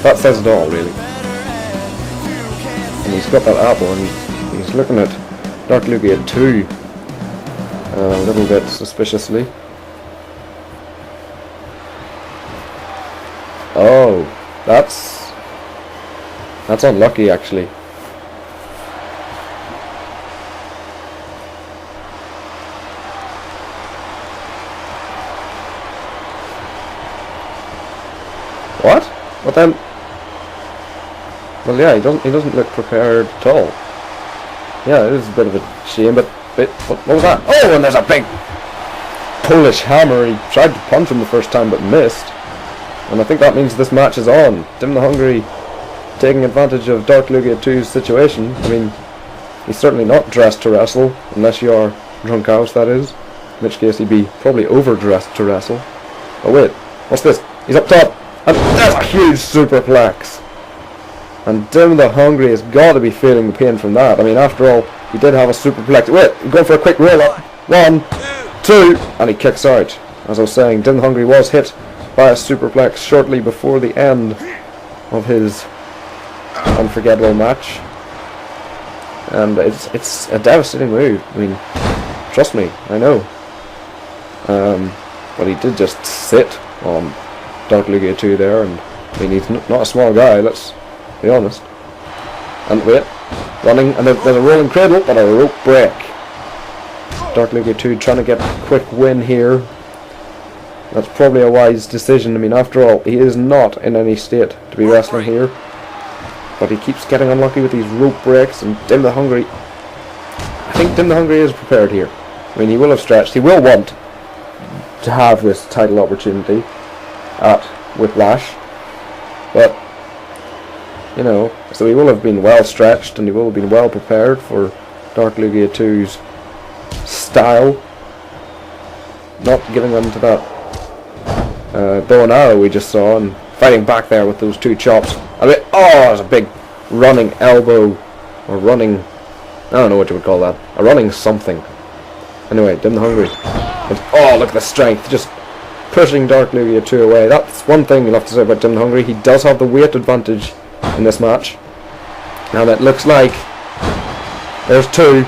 That says it all, really. And he's got that elbow, and he's looking at Dark Lugia 2 a little bit suspiciously. Oh, that's unlucky, actually. What? But then, well, yeah, he doesn't look prepared at all. Yeah, it is a bit of a shame, but what was that? Oh, and there's a big Polish hammer. He tried to punch him the first time, but missed. And I think that means this match is on. Dim the Hungry taking advantage of Dark Lugia 2's situation. I mean, he's certainly not dressed to wrestle, unless you're Drunk House, that is. In which case he'd be probably overdressed to wrestle. Oh wait, what's this? He's up top, and there's a huge superplex. And Dim the Hungry has got to be feeling the pain from that. I mean, after all, he did have a superplex. Wait, he's going for a quick roll up. 1, 2, and he kicks out. As I was saying, Dim the Hungry was hit by a superplex shortly before the end of his unforgettable match, and it's a devastating move. I mean, trust me, I know. But he did just sit on Dark Lugia 2 there, and I mean, he's not a small guy, let's be honest. And wait, running, and there's a rolling cradle, but a rope break. Dark Lugia 2 trying to get a quick win here. That's probably a wise decision. I mean, after all, he is not in any state to be wrestling here. But he keeps getting unlucky with these rope breaks, and Dim the Hungry, I think Dim the Hungry is prepared here. I mean, he will have stretched. He will want to have this title opportunity at Whiplash. But, you know, so he will have been well stretched, and he will have been well prepared for Dark Lugia 2's style. Not giving them to that bow and arrow we just saw, and fighting back there with those two chops. I mean, oh, there's a big running elbow, or running, I don't know what you would call that, a running something. Anyway, Dim the Hungry. And, oh, look at the strength, just pushing Dark Lugia 2 away. That's one thing you'll have to say about Dim the Hungry. He does have the weight advantage in this match. And it looks like there's 2,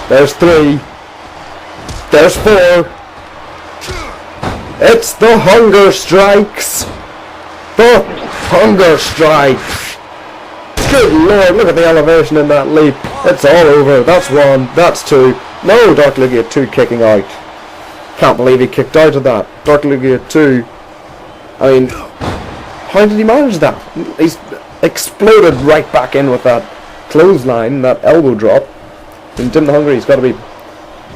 there's 3, there's 4. It's the Hunger Strikes! The Hunger Strikes! Good lord, look at the elevation in that leap. It's all over. That's 1, that's 2. No, Dark Lugia 2 kicking out. Can't believe he kicked out of that. Dark Lugia 2, I mean, how did he manage that? He's exploded right back in with that clothesline, that elbow drop. And Dim the Hungry, he's got to be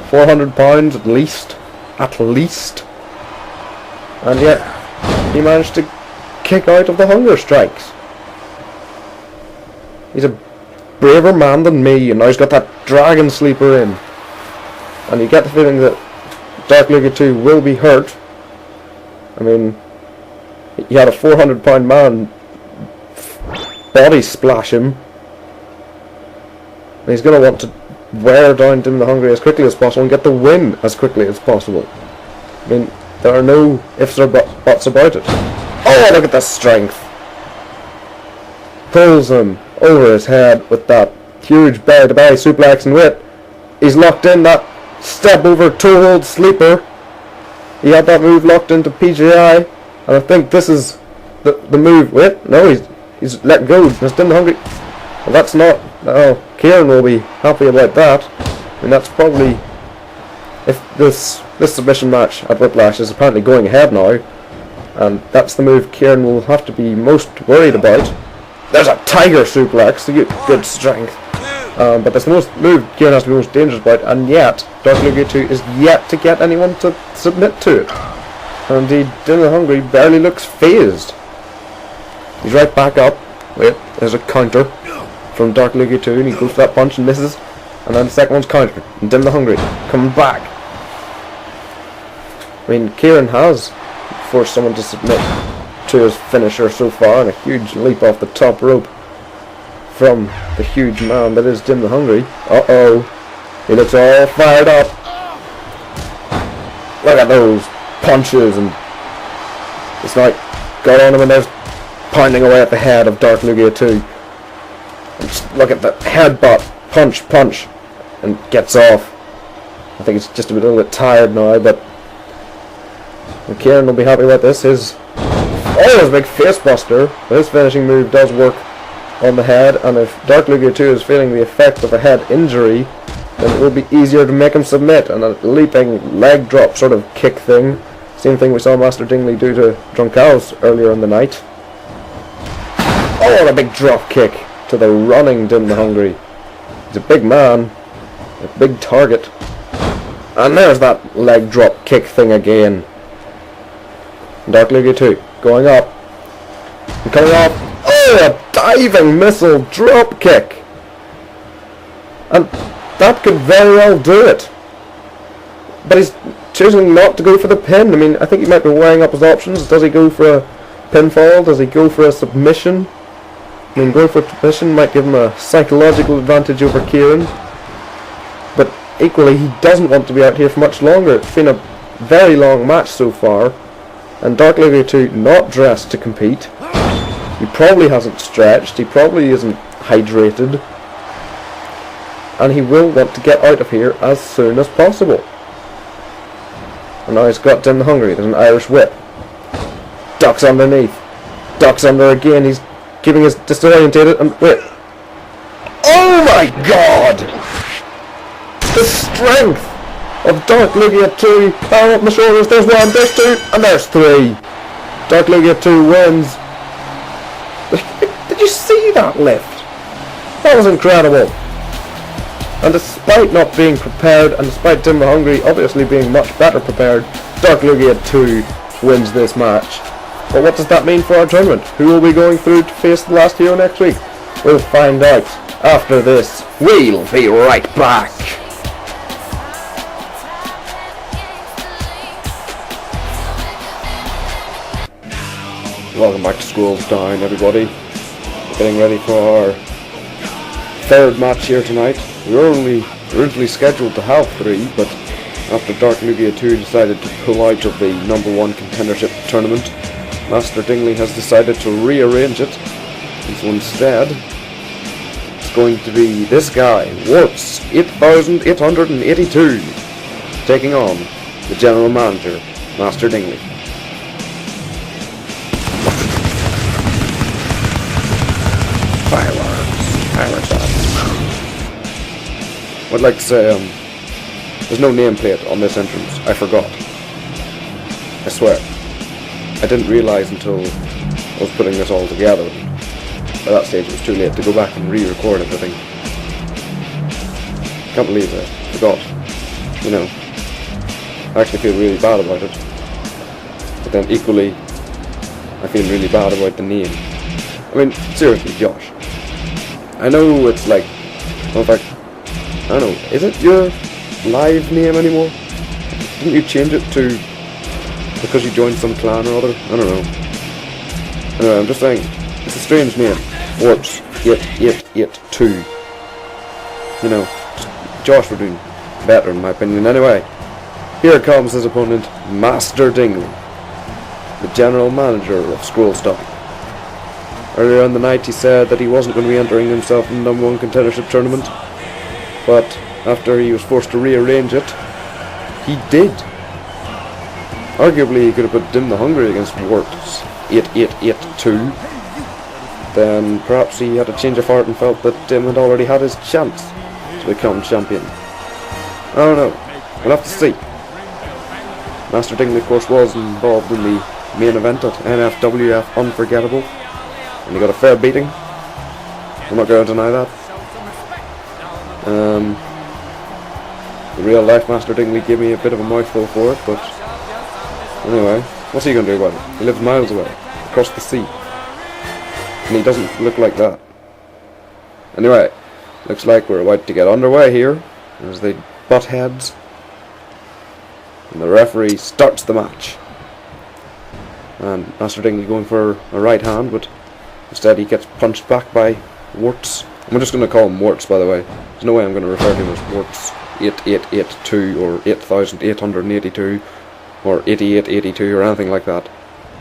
400 pounds at least. At least. And yet, he managed to kick out of the Hunger Strikes. He's a braver man than me, and now he's got that Dragon Sleeper in. And you get the feeling that Dark Lugia 2 will be hurt. I mean, he had a 400-pound man body splash him. And he's going to want to wear down Dim the Hungry as quickly as possible and get the win as quickly as possible. I mean, there are no ifs or buts about it. Oh, look at the strength. Pulls him over his head with that huge belly-to-belly suplex, and wait, he's locked in that step over toe hold sleeper. He had that move locked into PGI, and I think this is the move. Wait, no, he's let go. He's Dim the Hungry. Well, that's not. Oh, Kieran will be happy about that. I mean, that's probably, if this submission match at Whiplash is apparently going ahead now, and that's the move Kieran will have to be most worried about. There's a tiger suplex, good strength. But that's the move Kieran has to be most dangerous about, and yet Dark Lugia 2 is yet to get anyone to submit to it. And indeed, Dim the Hungry barely looks phased. He's right back up. Wait, there's a counter from Dark Lugia 2, and he goes for that punch and misses. And then the second one's countered. And Dim the Hungry coming back. I mean, Kieran has forced someone to submit to his finisher so far, and a huge leap off the top rope from the huge man that is Dim the Hungry. Uh-oh. He looks all fired up. Look at those punches, and it's like got on him, and there's pounding away at the head of Dark Lugia 2. And just look at the headbutt, punch, punch, and gets off. I think it's just a little bit tired now, but Kieran will be happy with this. His big face buster, but his finishing move does work on the head, and if Dark Lugia 2 is feeling the effect of a head injury, then it will be easier to make him submit. And a leaping leg drop sort of kick thing, same thing we saw Master Dingley do to Drunkaus earlier in the night. Oh, and a big drop kick to the running Dim the Hungry. He's a big man, a big target, and there's that leg drop kick thing again. Dark Lugia 2 going up and coming off. Oh, a diving missile drop kick, and that could very well do it. But he's choosing not to go for the pin. I mean, I think he might be weighing up his options. Does he go for a pinfall? Does he go for a submission? I mean, going for a submission might give him a psychological advantage over Kieran. But equally, he doesn't want to be out here for much longer. It's been a very long match so far. And Dark Lugia 2 not dressed to compete. He probably hasn't stretched. He probably isn't hydrated. And he will want to get out of here as soon as possible. And now he's got Dim the Hungry. There's an Irish whip. Ducks underneath. Ducks under again. He's keeping us disorientated and wait. Oh my god! The strength of Dark Lugia 2. Power up my shoulders. There's one, there's two, and there's three. Dark Lugia 2 wins. Did you see that lift? That was incredible. And despite not being prepared, and despite Dim the Hungry obviously being much better prepared, Dark Lugia 2 wins this match. But what does that mean for our tournament? Who will be going through to face the last hero next week? We'll find out after this. We'll be right back. Welcome back to ScrollsDown, everybody. We're getting ready for our third match here tonight. We were only originally scheduled to have 3, but after Dark Lugia 2 decided to pull out of the #1 contendership tournament, Master Dingley has decided to rearrange it. And so instead, it's going to be this guy, Warts 8882, taking on the General Manager, Master Dingley. Fireworks. I'd like to say, there's no nameplate on this entrance. I forgot. I swear. I didn't realise until I was putting this all together. By that stage it was too late to go back and re-record everything. Can't believe I forgot. You know, I actually feel really bad about it. But then equally, I feel really bad about the name. I mean, seriously, Josh. I know it's like, well, in fact, I don't know, is it your live name anymore? Didn't you change it to, because you joined some clan or other? I don't know. Anyway, I'm just saying, it's a strange name. Warps 8882. You know, Josh would do better in my opinion. Anyway, here comes his opponent, Master Dingley, the General Manager of ScrollsDown. Earlier in the night he said that he wasn't going to be entering himself in the #1 contendership tournament, but after he was forced to rearrange it, he did. Arguably he could have put Dim the Hungry against Warts 8882. Then perhaps he had a change of heart and felt that Dim had already had his chance to become champion. I don't know. We'll have to see. Master Dingley, of course, was involved in the main event at NFWF Unforgettable, and he got a fair beating. I'm not going to deny that. The real life Master Dingley gave me a bit of a mouthful for it, but anyway, what's he going to do about it? He lives miles away, across the sea, and he doesn't look like that. Anyway, looks like we're about to get underway here as they butt heads, and the referee starts the match. And Master Dingley going for a right hand, but instead he gets punched back by Warts. I'm just going to call him Warts, by the way. There's no way I'm going to refer to him as Warts 8882 or 8882 or 8882 or anything like that.